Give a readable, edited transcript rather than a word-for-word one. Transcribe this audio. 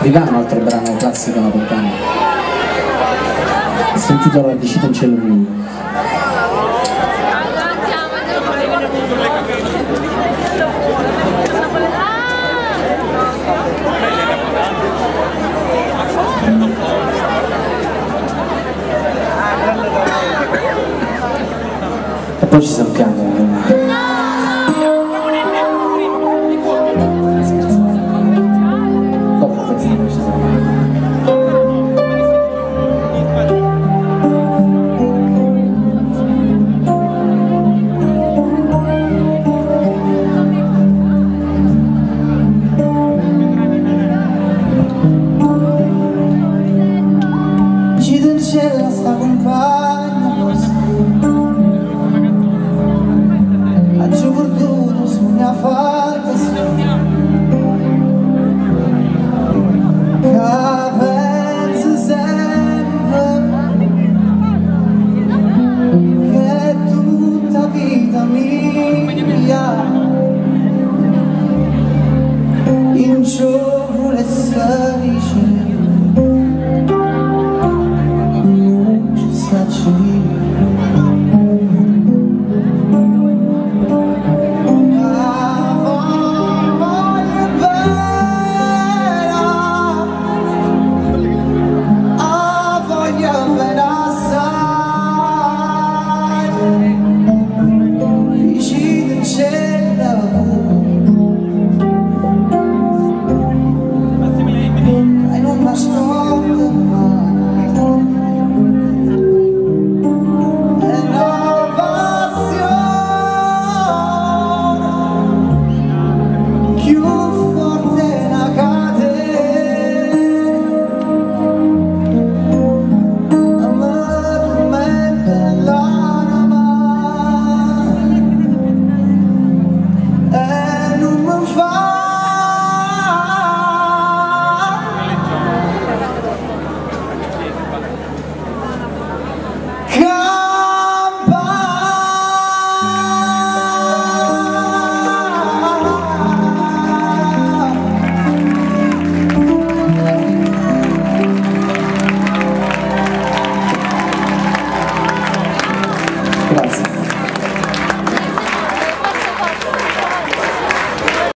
Vegano, un altro brano classico napoletano. Si intitola Vicino in cielo blu. E poi ci sappiamo. C'era sta compagna ha giù perduto su mia fantasia che penso sempre che è tutta vita mia in ciò volesse